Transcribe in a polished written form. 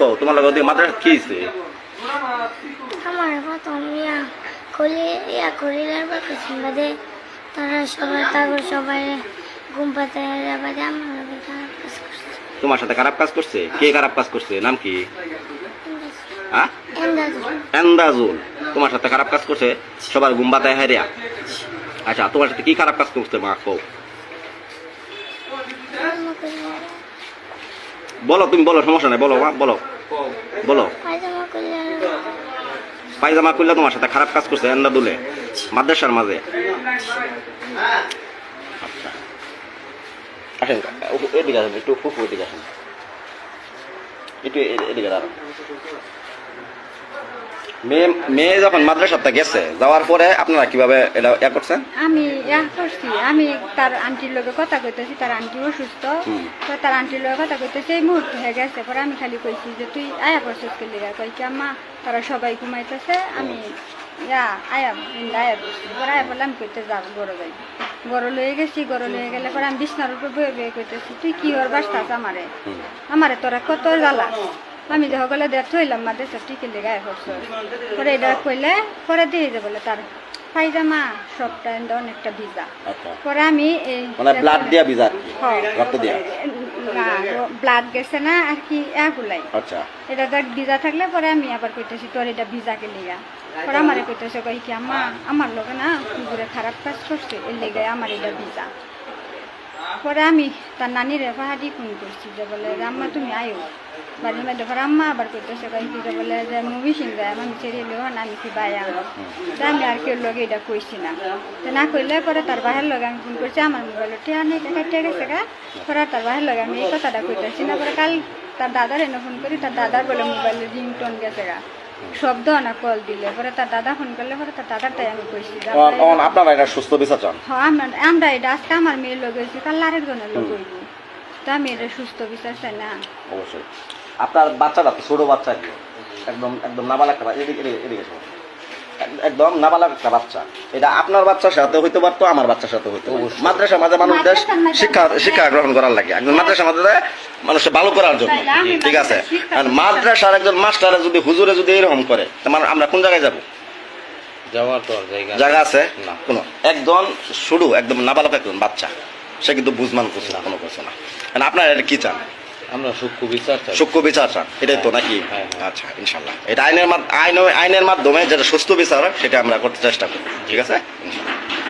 কও তোমার লগে মাদ্রাসা কি হইছে? আমার প্রথম খলিলের বাকি বাদে তারা সবাই তারপর সবাই ঘুম পাতে বাদে আমার লগে খারাপ কাজ করছে। তোমার সাথে খারাপ কাজ করছে? কে খারাপ কাজ করছে? নাম কি? হ্যাঁ, এন্দাজুল তোমার সাথে খারাপ কাজ করছে সবার ঘুম বাতায় হারিয়া। আচ্ছা তোমার সাথে কি খারাপ কাজ করছে মা কও? বলো তুমি বলো, সমস্যা নাই, বলো মা বলো বলো। পায়জামা খুললে তোমার সাথে খারাপ কাজ করছে এন্দাদুলে মাদ্রাসার মাঝে। আচ্ছা আসেন এদিকে আসেন, একটু ফুফু এদিকে আসেন, একটু এদিকে দাঁড়ান। মেয়ে যখন মাদ্রাসাতে গেছে যাওয়ার পরে আপনারা কিভাবে এটা ইয়া করছেন? আমি করছি, আমি তার আন্টির লগে কথা কইতেছি, তার আন্টি অসুস্থ, তার আন্টির লগে কথা কইতেছি, এই মুহূর্তে হয়ে গেছে। পরে আমি খালি কইছি যে তুই আয়া পড়ছিস কে লিগা? কই কি আম্মা তারা সবাই ঘুমাইতেছে, আমি আয়া পড়ছি। পরে আয়া বললাম কইতে যাব গরো যাই, গরো লয়ে গেছি। গরো লয়ে গেলে পরে আমি বিছনার উপর বয়ে বয়ে কইতেছি তুই কি ওর বাসতাস আমারে তোরা কত জ্বালা। আমি দেখো গেলে দেখ থইলাম মাদ্রাসা টিকে লেগে পড়ছ। পরে এটা কইলে পরে দিয়ে যে বলে তার পায়জামা সবটা অনেকটা ভিজা। পরে আমি ব্লাড দিয়া ভিজা, রক্ত দিয়া না, ব্লাড গেছে না আর কি এগুলাই। আচ্ছা এটা দেখ ভিজা থাকলে পরে আমি আবার কইতেছি তোর এটা ভিজা কে লিগা। পরে আমারে কইতেছে কই কি আম্মা আমার লগে না কুকুরে খারাপ কাজ করছে, এর লেগে আমার এটা ভিজা। পরে আমি তার নানিরে পাহাড়ি ফোন করছি যে বলে আম্মা তুমি আয়ো বাড়ির মধ্যে। পরে আম্মা আবার করতেছে কই কি যে বলে যে মুভি সিং যায় আমি ছেড়ে এলো না, আমি কি বাইরে আমি আর কেউ লগে এটা কইছি না। না কইলে পরে তার বাহের লগে আমি ফোন করছি, আমার মোবাইলে টেয়া নেই কাটতে গেছে গা। পরে তার বাহের লগে আমি এই কথাটা কইতেছি না। পরে কাল তার দাদার এনে ফোন করি, তার দাদার বলে মোবাইলে রিংটোন গেছে গা, শব্দ না কল দিলে। পরে তার দাদা ফোন করলে পরে তার দাদারটাই আমি কইছি আপনারা এটা সুস্থ বিচার চান? হ্যাঁ আমরা এটা আজকে আমার মেয়ের লোক হয়েছি, কাল আরেকজনের লোক হইব, তা আমি এটা সুস্থ বিচার চাই না। অবশ্যই আপনার বাচ্চাটা তো ছোট বাচ্চা, একদম একদম নাবালক একটা এদিকে একদম নাবালক একটা বাচ্চা। এটা আপনার বাচ্চার সাথে হইতে পারতো, আমার বাচ্চার সাথে হইতো। মাদ্রাসা মাঝে মানুষদের শিক্ষা গ্রহণ করার লাগে, একজন মাদ্রাসা মাঝে মানুষকে ভালো করার জন্য, ঠিক আছে? আর মাদ্রাসার একজন মাস্টারে যদি হুজুরে যদি এরকম করে আমরা কোন জায়গায় যাবো? যাওয়ার তো জায়গা আছে না কোনো। একজন শুরু একদম নাবালক একজন বাচ্চা, সে কিন্তু বুঝমান করছে না, কোনো কিছু না। আপনার এটা কি চান? আমরা সূক্ষ্ম বিচার চান, এটাই তো নাকি? আচ্ছা ইনশাল্লাহ এটা আইনের মাধ্যমে যেটা সুস্থ বিচার সেটা আমরা করতে চেষ্টা করি, ঠিক আছে?